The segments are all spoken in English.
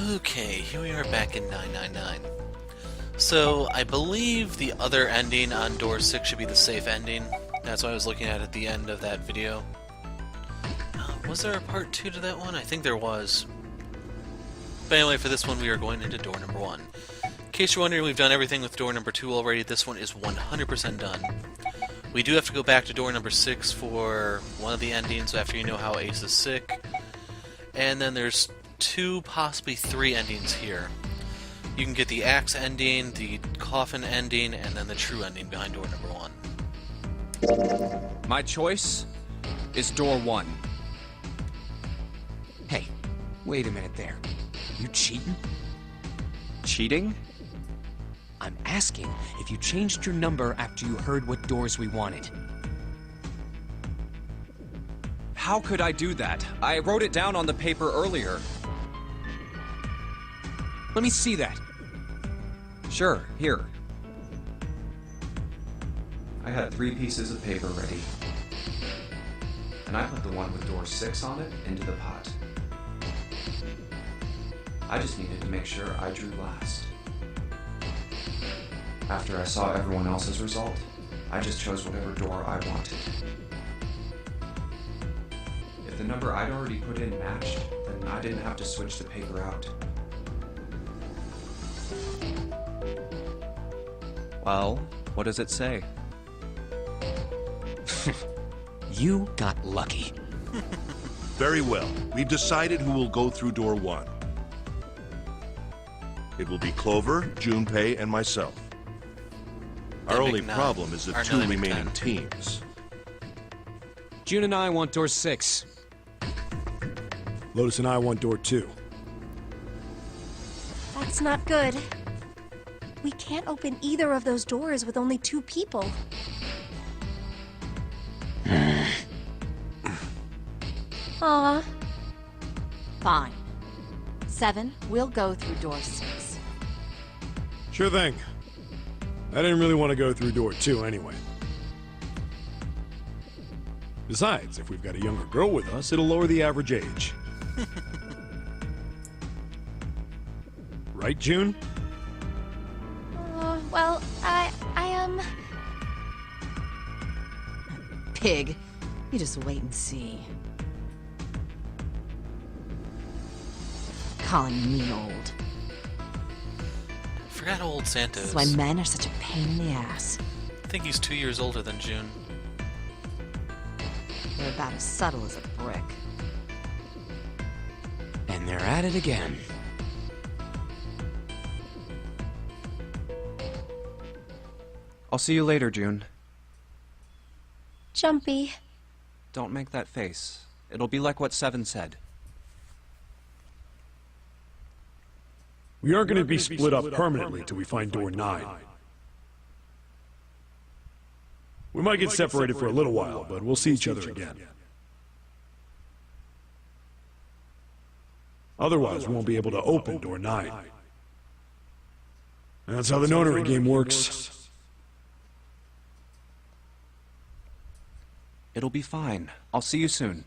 Okay, here we are back in 999. So, I believe the other ending on door 6 should be the safe ending. That's what I was looking at the end of that video. Was there a part 2 to that one? I think there was. But anyway, for this one we are going into door number 1. In case you're wondering, we've done everything with door number 2 already. This one is 100% done. We do have to go back to door number 6 for one of the endings after you know how Ace is sick. And then there's 2, possibly 3 endings here. You can get the axe ending, the coffin ending, and then the true ending behind door number 1. My choice is door 1. Hey, wait a minute there. You cheating? Cheating? I'm asking if you changed your number after you heard what doors we wanted. How could I do that? I wrote it down on the paper earlier. Let me see that. Sure, here. I had 3 pieces of paper ready. And I put the one with door 6 on it into the pot. I just needed to make sure I drew last. After I saw everyone else's result, I just chose whatever door I wanted. If the number I'd already put in matched, then I didn't have to switch the paper out. Well, what does it say? You got lucky. Very well. We've decided who will go through door 1. It will be Clover, Junpei, and myself. Our only problem is the 2 remaining teams. June and I want door 6. Lotus and I want door 2. That's not good. We can't open either of those doors with only 2 people. Aw. Fine. 7, we'll go through door 6. Sure thing. I didn't really want to go through door 2 anyway. Besides, if we've got a younger girl with us, it'll lower the average age. Right, June? Well, I Pig, you just wait and see. Calling me old. I forgot how old Santa is. That's why men are such a pain in the ass. I think he's 2 years older than June. They're about as subtle as a brick. And they're at it again. I'll see you later, June. Jumpy. Don't make that face. It'll be like what 7 said. We aren't going to be split up permanently till we find door 9. We might get separated for a little while, but we'll see each other again. Otherwise, we won't be able to open door 9. And that's how the Nonary game works. It'll be fine. I'll see you soon.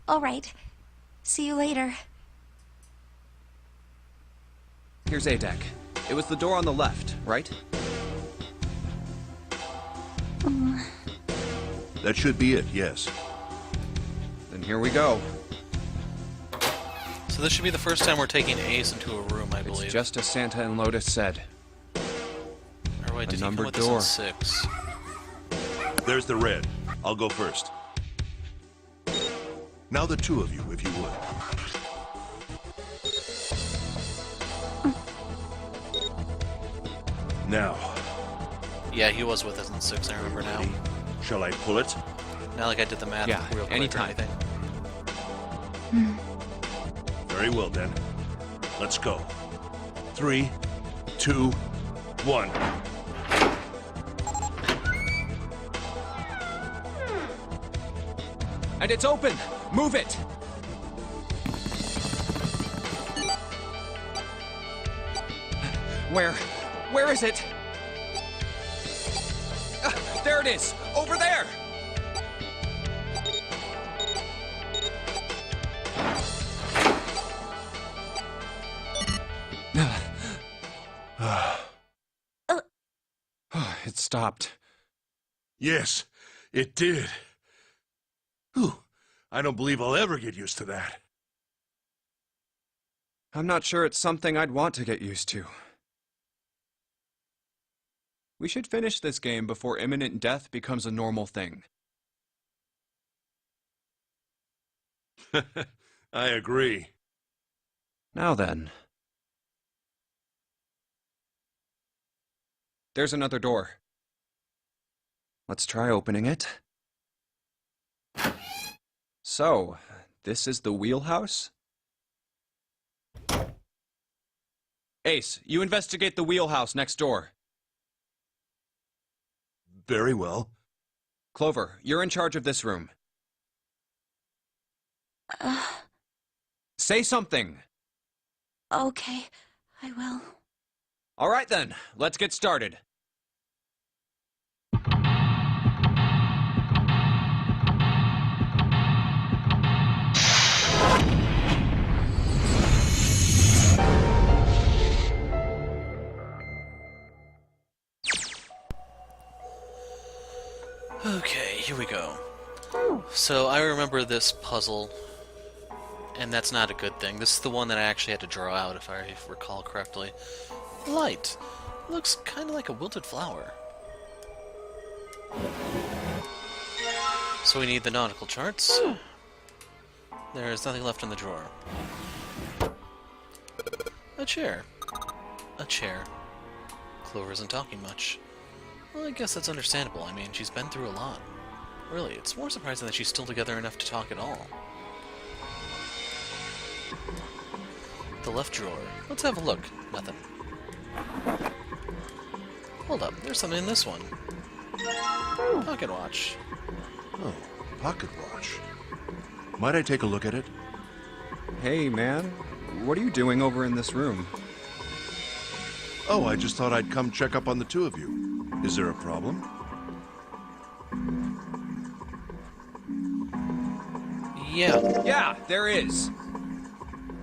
All right. See you later. Here's A deck. It was the door on the left, right? That should be it, yes. Then here we go. So this should be the first time we're taking Ace into a room, I believe. It's just as Santa and Lotus said. Or wait, did he come numbered with this door. in 6? There's the red. I'll go first. Now the 2 of you, if you would. Now. Yeah, he was with us in 6, I remember now. Shall I pull it? Not like I did the math Yeah, real quick or anytime. anything. Very well then. Let's go. 3, 2, 1. And it's open! Move it! Where is it? There it is! Over there! stopped. Yes, it did. Whew. I don't believe I'll ever get used to that. I'm not sure it's something I'd want to get used to. We should finish this game before imminent death becomes a normal thing. I agree. Now then. There's another door. Let's try opening it. So, this is the wheelhouse? Ace, you investigate the wheelhouse next door. Very well. Clover, you're in charge of this room. Say something! Okay, I will. All right then, let's get started. Okay, here we go. So I remember this puzzle, and that's not a good thing. This is the one that I actually had to draw out, if I recall correctly. Light. Looks kind of like a wilted flower. So we need the nautical charts. There's nothing left in the drawer. A chair. A chair. Clover isn't talking much. Well, I guess that's understandable. I mean, she's been through a lot. Really, it's more surprising that she's still together enough to talk at all. The left drawer. Let's have a look. Nothing. Hold up, there's something in this one. Pocket watch. Oh, pocket watch. Might I take a look at it? Hey, man. What are you doing over in this room? Oh, I just thought I'd come check up on the two of you. Is there a problem? Yeah. Yeah, there is.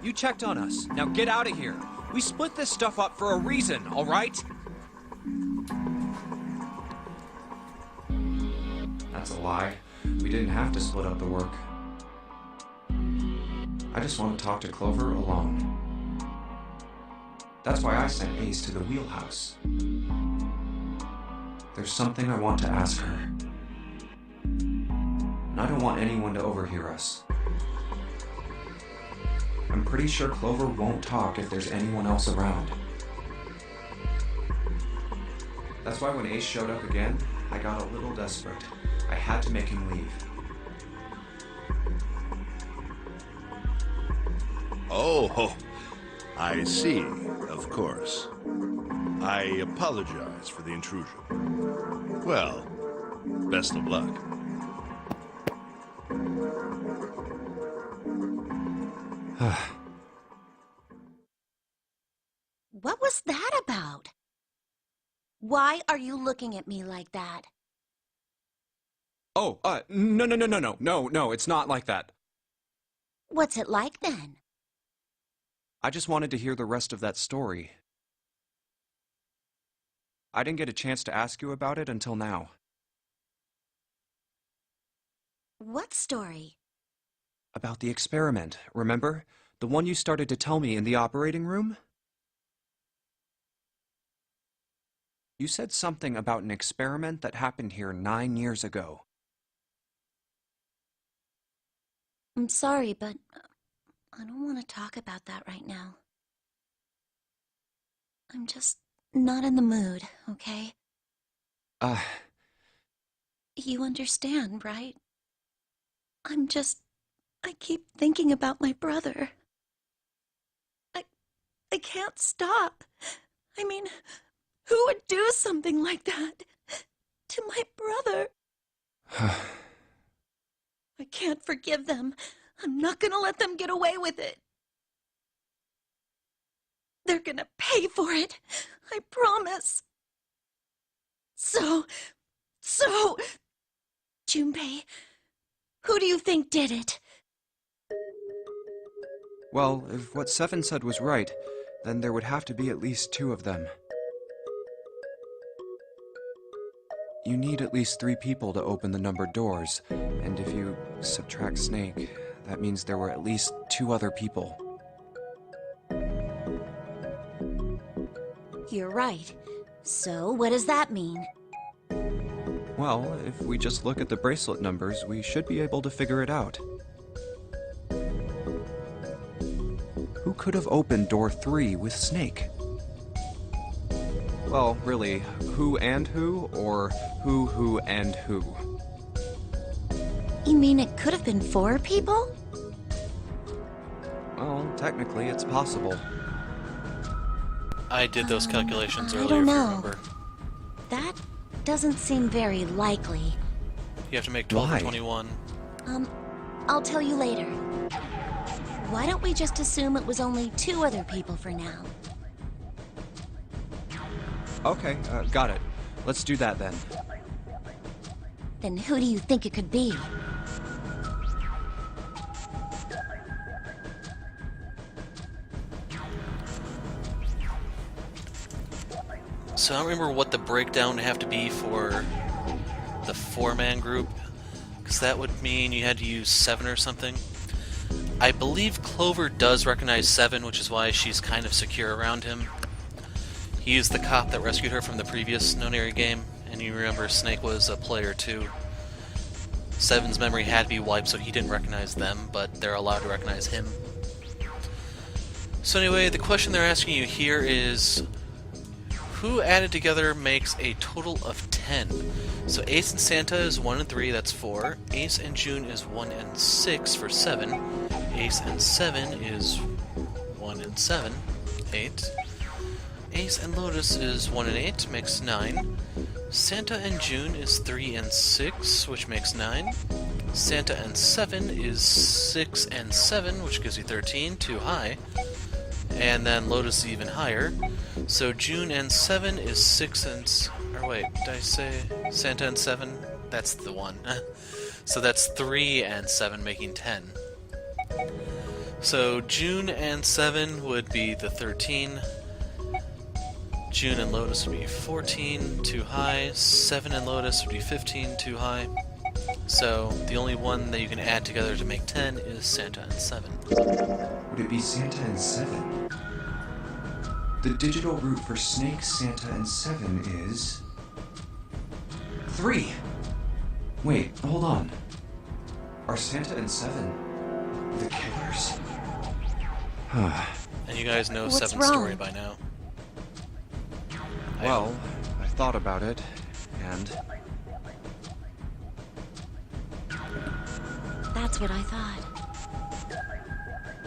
You checked on us. Now get out of here. We split this stuff up for a reason, all right? That's a lie. We didn't have to split up the work. I just want to talk to Clover alone. That's why I sent Ace to the wheelhouse. There's something I want to ask her. And I don't want anyone to overhear us. I'm pretty sure Clover won't talk if there's anyone else around. That's why when Ace showed up again, I got a little desperate. I had to make him leave. Oh, I see, of course. I apologize for the intrusion. Well, best of luck. What was that about? Why are you looking at me like that? No, it's not like that. What's it like then? I just wanted to hear the rest of that story. I didn't get a chance to ask you about it until now. What story? About the experiment, remember? The one you started to tell me in the operating room? You said something about an experiment that happened here 9 years ago. I'm sorry, but I don't want to talk about that right now. I'm just not in the mood, okay? You understand, right? I keep thinking about my brother. I can't stop. I mean, who would do something like that to my brother? I can't forgive them. I'm not gonna let them get away with it. They're gonna pay for it. I promise. So, Junpei, who do you think did it? Well, if what Seven said was right, then there would have to be at least 2 of them. you need at least 3 people to open the numbered doors. And if you subtract Snake, that means there were at least 2 other people. You're right. So, what does that mean? Well, if we just look at the bracelet numbers, we should be able to figure it out. Who could have opened door 3 with Snake? Well, really, who and who, or who and who? You mean it could have been 4 people? Well, technically, it's possible. I did those calculations I earlier, don't if you know. remember. That doesn't seem very likely. You have to make 12 Why? or 21. I'll tell you later. Why don't we just assume it was only 2 other people for now? Okay, got it. Let's do that then. Then who do you think it could be? So I don't remember what the breakdown would have to be for the 4-man group, because that would mean you had to use 7 or something. I believe Clover does recognize 7, which is why she's kind of secure around him. He used the cop that rescued her from the previous Nonary game, and you remember Snake was a player too. 7's memory had to be wiped so he didn't recognize them, but they're allowed to recognize him. So anyway, the question they're asking you here is, who added together makes a total of 10? So Ace and Santa is 1 and 3, that's 4. Ace and June is 1 and 6 for 7. Ace and 7 is 1 and 7, 8. Ace and Lotus is 1 and 8, makes 9. Santa and June is 3 and 6, which makes 9. Santa and 7 is 6 and 7, which gives you 13, too high. And then Lotus is even higher. So June and 7 is 6 and... or wait, did I say Santa and 7? That's the one. So that's 3 and 7, making 10. So June and 7 would be the 13. June and Lotus would be 14, too high. 7 and Lotus would be 15, too high. So the only one that you can add together to make 10 is Santa and 7. Would it be Santa and 7? The digital root for Snake, Santa, and 7 is... 3! Wait, hold on. Are Santa and 7 the killers? And you guys know What's 7's wrong? story by now. Well, I thought about it, and... That's what I thought.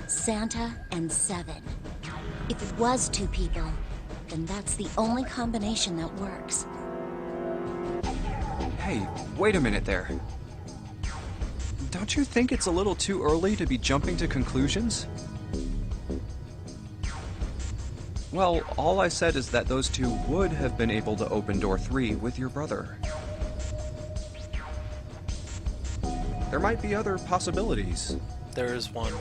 Santa and 7. If it was 2 people, then that's the only combination that works. Hey, wait a minute there. Don't you think it's a little too early to be jumping to conclusions? Well, all I said is that those 2 would have been able to open door 3 with your brother. There might be other possibilities. There is one.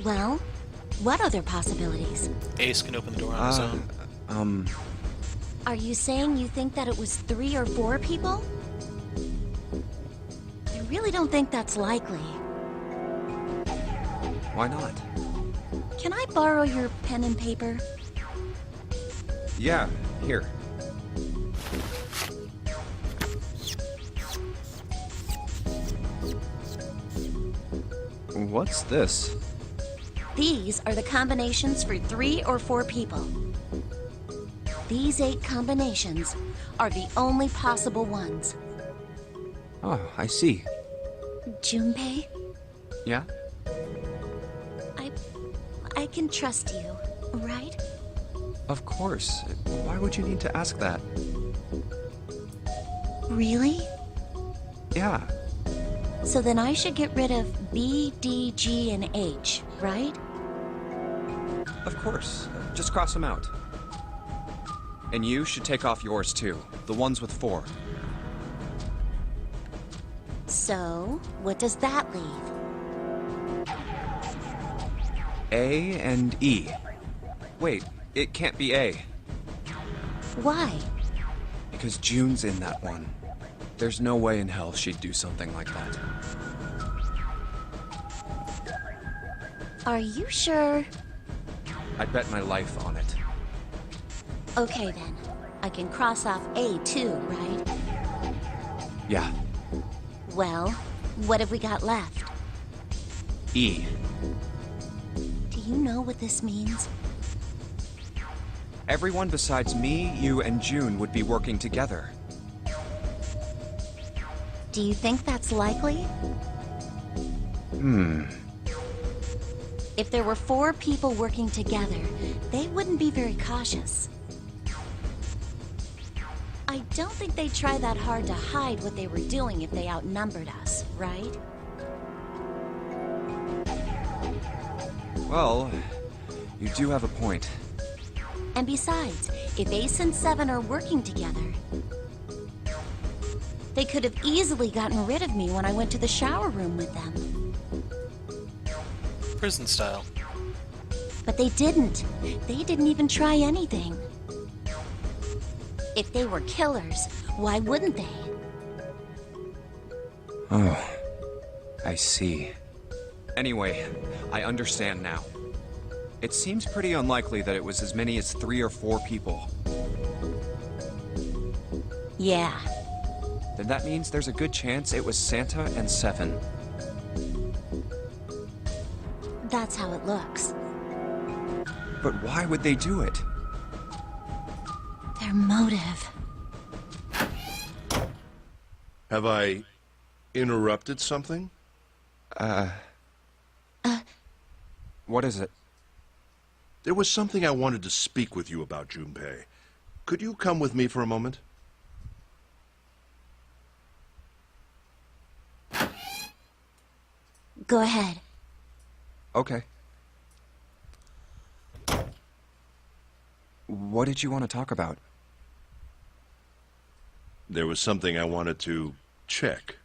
Well, what other possibilities? Ace can open the door on his own. Are you saying you think that it was 3 or 4 people? I really don't think that's likely. Why not? Can I borrow your pen and paper? Yeah, here. What's this? These are the combinations for 3 or 4 people. These 8 combinations are the only possible ones. Oh, I see. Junpei, Yeah? I can trust you, right? Of course. Why would you need to ask that? Really? Yeah. So then I should get rid of B, D, G, and H, right? Of course. Just cross them out. And you should take off yours too. The ones with 4. So, what does that leave? A and E. Wait, it can't be A. Why? Because June's in that one. There's no way in hell she'd do something like that. Are you sure? I'd bet my life on it. Okay then. I can cross off A too, right? Yeah, Well, what have we got left? E. Do you know what this means? Everyone besides me, you, and June would be working together. Do you think that's likely? If there were 4 people working together, they wouldn't be very cautious. I don't think they'd try that hard to hide what they were doing if they outnumbered us, right? Well, you do have a point. And besides, if Ace and Seven are working together, they could have easily gotten rid of me when I went to the shower room with them. Prison style. But they didn't. They didn't even try anything. If they were killers, why wouldn't they? Oh, I see. Anyway, I understand now. It seems pretty unlikely that it was as many as 3 or 4 people. Yeah. Then that means there's a good chance it was Santa and Seven. That's how it looks. But why would they do it? Their motive. Have I interrupted something? What is it? There was something I wanted to speak with you about, Junpei. Could you come with me for a moment? Go ahead. Okay. What did you want to talk about? There was something I wanted to check.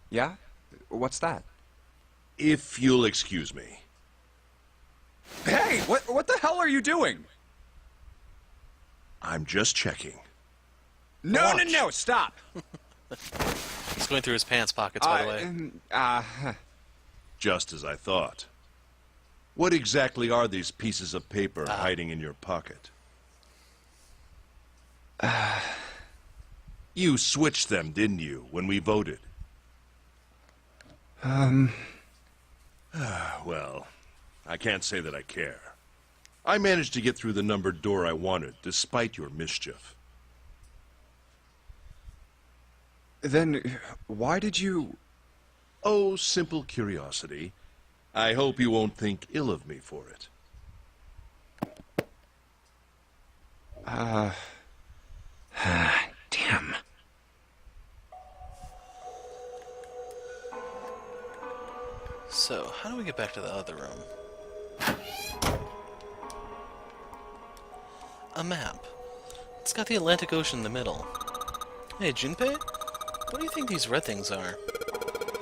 Yeah? What's that? If you'll excuse me. Hey! What the hell are you doing? I'm just checking. No, stop! He's going through his pants pockets, by the way. Just as I thought. What exactly are these pieces of paper hiding in your pocket? You switched them, didn't you, when we voted? Well, I can't say that I care. I managed to get through the numbered door I wanted, despite your mischief. Then, why did you... Oh, simple curiosity. I hope you won't think ill of me for it. Damn. So, how do we get back to the other room? A map. It's got the Atlantic Ocean in the middle. Hey, Junpei? What do you think these red things are?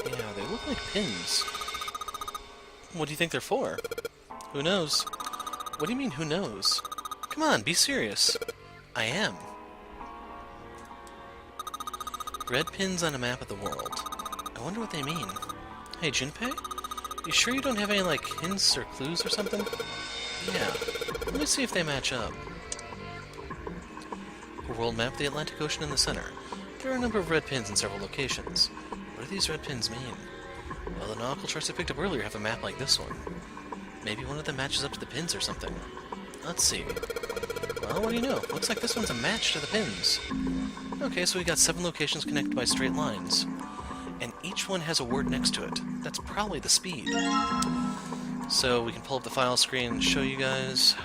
Yeah, they look like pins. What do you think they're for? Who knows? What do you mean, who knows? Come on, be serious. I am. Red pins on a map of the world. I wonder what they mean. Hey, Junpei? You sure you don't have any, like, hints or clues or something? Yeah. Let me see if they match up. A world map of the Atlantic Ocean in the center. There are a number of red pins in several locations. What do these red pins mean? Well, the nautical charts I picked up earlier have a map like this one. Maybe one of them matches up to the pins or something. Let's see. Well, what do you know? Looks like this one's a match to the pins. Okay, so we got 7 locations connected by straight lines. And each one has a word next to it. That's probably the speed. So we can pull up the file screen and show you guys.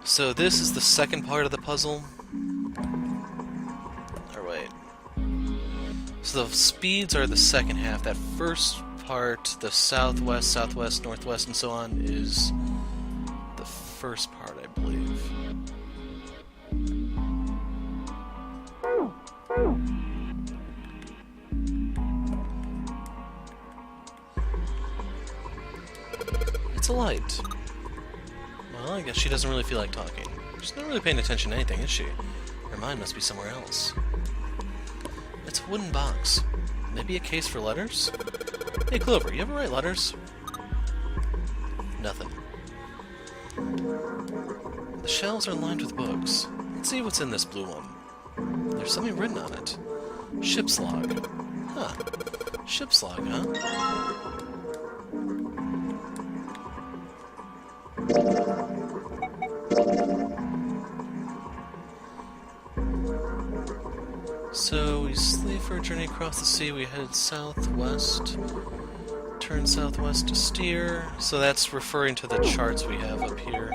So this is the second part of the puzzle. Or wait. So the speeds are the second half. That first part, the southwest, southwest, northwest, and so on, is the first part, I believe. It's a light. Well, I guess she doesn't really feel like talking. She's not really paying attention to anything, is she? Her mind must be somewhere else. It's a wooden box. Maybe a case for letters? Hey, Clover, you ever write letters? Nothing. The shelves are lined with books. Let's see what's in this blue one. There's something written on it. Ship's log. Huh. Ship's log, huh? So we leave for a journey across the sea. We headed southwest. Turn southwest to steer. So that's referring to the charts we have up here.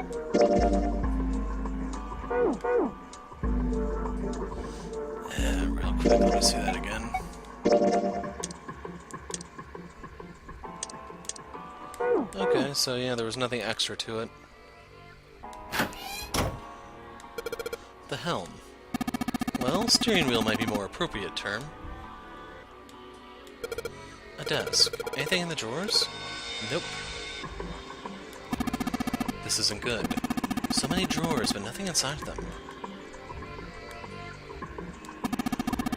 Real quick, let me see that again. Okay, so yeah, there was nothing extra to it. The helm. Well, steering wheel might be a more appropriate term. A desk. Anything in the drawers? Nope. This isn't good. So many drawers, but nothing inside them.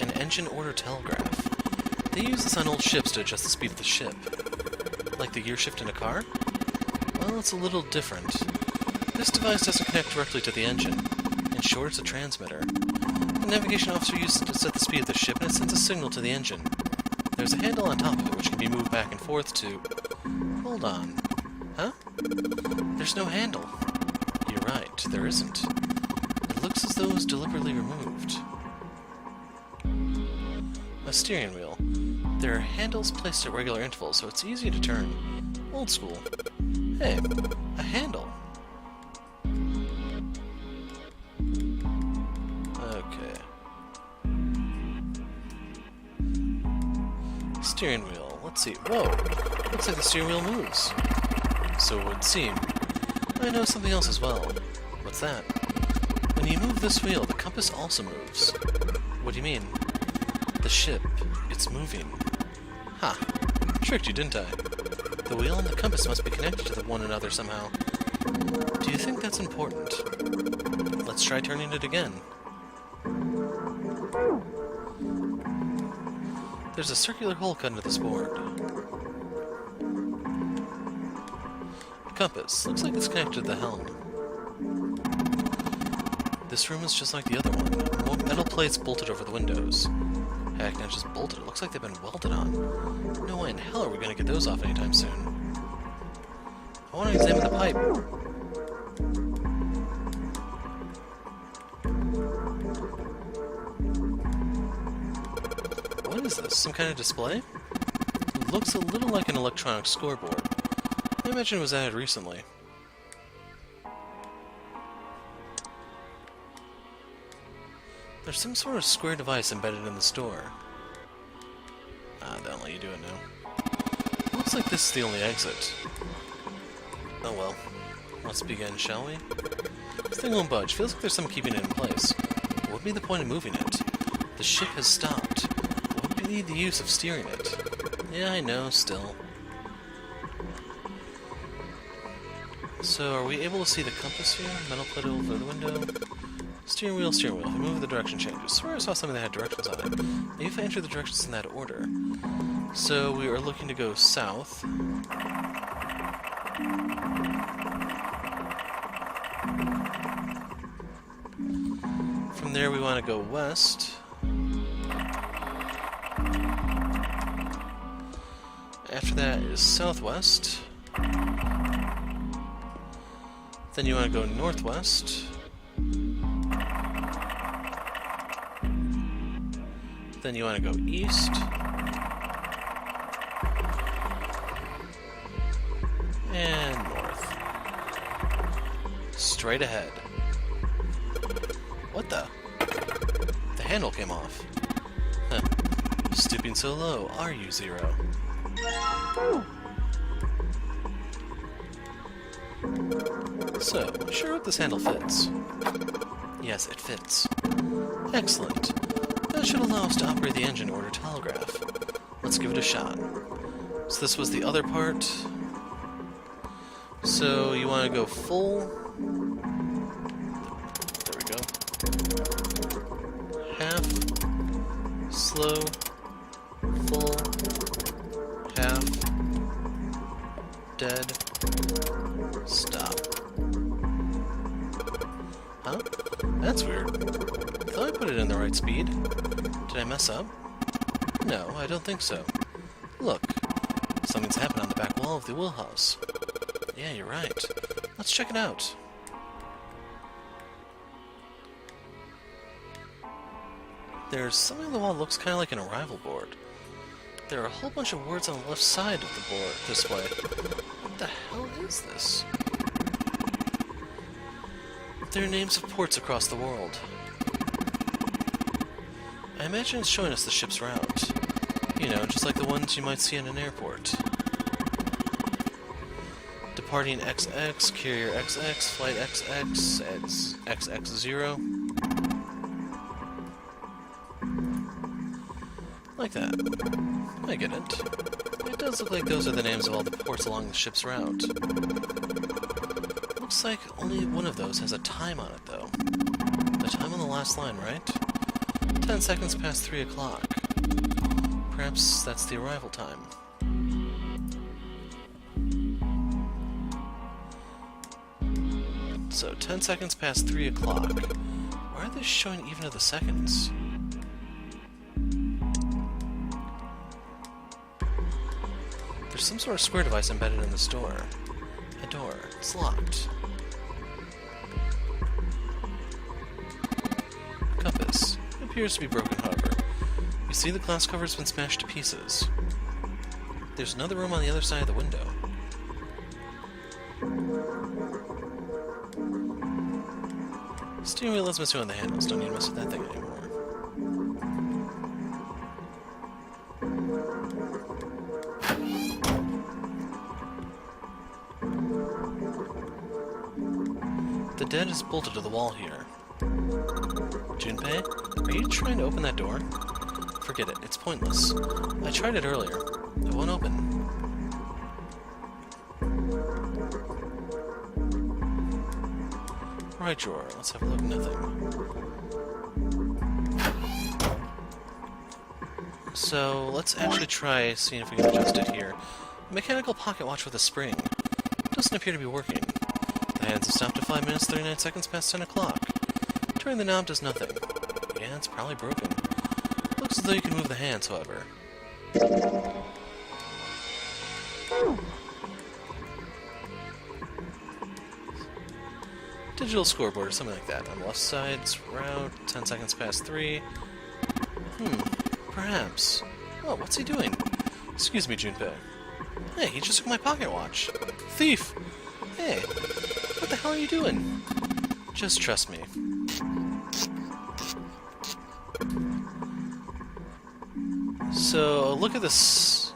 An engine order telegraph. They use this on old ships to adjust the speed of the ship. Like the gear shift in a car? Well, it's a little different. This device doesn't connect directly to the engine. In short, it's a transmitter. The navigation officer uses it to set the speed of the ship, and it sends a signal to the engine. There's a handle on top of it which can be moved back and forth to... Hold on. Huh? There's no handle. You're right, there isn't. It looks as though it was deliberately removed. A steering wheel. There are handles placed at regular intervals, so it's easy to turn. Old school. Hey, a handle. Okay. Steering wheel. Let's see. Whoa! Looks like the steering wheel moves. So it would seem. I know something else as well. What's that? When you move this wheel, the compass also moves. What do you mean? The ship. It's moving. Ha! Tricked you, didn't I? The wheel and the compass must be connected to one another somehow. Do you think that's important? Let's try turning it again. There's a circular hole cut into this board. The compass. Looks like it's connected to the helm. This room is just like the other one. More metal plates bolted over the windows. Heck, not just bolted, it looks like they've been welded on. No way in hell are we gonna get those off anytime soon. I want to examine the pipe. What is this? Some kind of display? It looks a little like an electronic scoreboard. I imagine it was added recently. There's some sort of square device embedded in the store. They don't let you do it now. Looks like this is the only exit. Oh well. Let's begin, shall we? This thing won't budge. Feels like there's something keeping it in place. What would be the point of moving it? The ship has stopped. What would be the use of steering it? Yeah, I know, still. So, are we able to see the compass here? Metal plate over the window. Steering wheel, steering wheel. If I move, the direction changes. I swear I saw something that had directions on it. Maybe if I enter the directions in that order. So we are looking to go south. From there we want to go west. After that is southwest. Then you want to go northwest. Then you want to go east. And north. Straight ahead. What the? The handle came off. Huh. Stooping so low, are you, Zero? So, I sure hope this handle fits. Yes, it fits. Excellent. That should allow us to operate the engine order telegraph. Let's give it a shot. So this was the other part. So you want to go full. Slow. Full. Half. Dead. Stop. Huh? That's weird. I thought I put it in the right speed. Did I mess up? No, I don't think so. Look. Something's happened on the back wall of the wheel house. Yeah, you're right. Let's check it out. There's something on the wall that looks kind of like an arrival board. There are a whole bunch of words on the left side of the board display. What the hell is this? They're names of ports across the world. I imagine it's showing us the ship's route. You know, just like the ones you might see in an airport. Departing XX, carrier XX, flight XX, XX0. Like that. I get it. It does look like those are the names of all the ports along the ship's route. Looks like only one of those has a time on it, though. The time on the last line, right? 10 seconds past 3 o'clock. Perhaps that's the arrival time. So, 10 seconds past 3 o'clock. Why are they showing even of the seconds? There's some sort of square device embedded in this door. A door. It's locked. Compass. It appears to be broken, however. You see the glass cover's been smashed to pieces. There's another room on the other side of the window. Steering wheel is missing on the handles. Don't need to mess with that thing anymore. The dead is bolted to the wall here. Junpei, are you trying to open that door? Forget it, it's pointless. I tried it earlier. It won't open. Right drawer, let's have a look. Nothing. So, let's actually try seeing if we can adjust it here. A mechanical pocket watch with a spring. Doesn't appear to be working. The hands have stopped at 5 minutes 39 seconds past 10 o'clock. Turning the knob does nothing. Yeah, it's probably broken. Looks as though you can move the hands, however. Digital scoreboard or something like that. On the left side, it's route, 10 seconds past 3. Perhaps. Oh, what's he doing? Excuse me, Junpei. Hey, he just took my pocket watch. Thief! Hey, what the hell are you doing? Just trust me. So, look at this.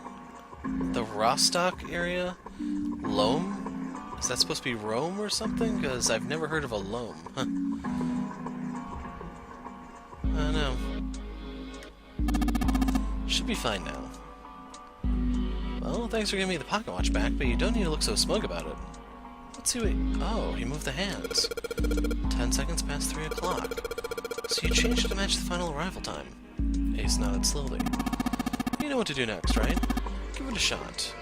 The Rostock area? Loam? Is that supposed to be Rome or something? Because I've never heard of a loam. Huh. I don't know. Should be fine now. Well, thanks for giving me the pocket watch back, but you don't need to look so smug about it. Let's see what... Oh, he moved the hands. 10 seconds past 3 o'clock. So you changed it to match the final arrival time. Ace nodded slowly. You know what to do next, right? Give it a shot.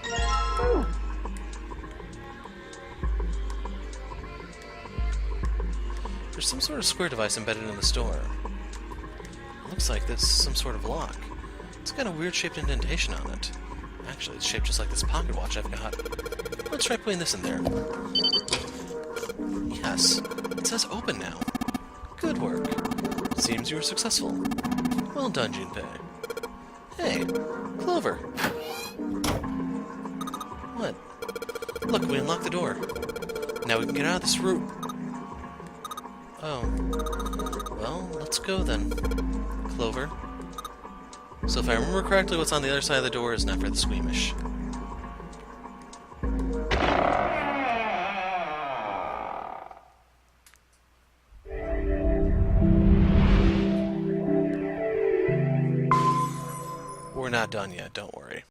There's some sort of square device embedded in this door. It looks like this is some sort of lock. It's got a weird shaped indentation on it. Actually, it's shaped just like this pocket watch I've got. Let's try putting this in there. Yes, it says open now. Good work. Seems you were successful. Well done, Junpei. Hey, Clover. What? Look, we unlocked the door. Now we can get out of this route. Oh. Well, let's go then, Clover. So if I remember correctly, what's on the other side of the door is not for the squeamish. We're not done yet, don't worry.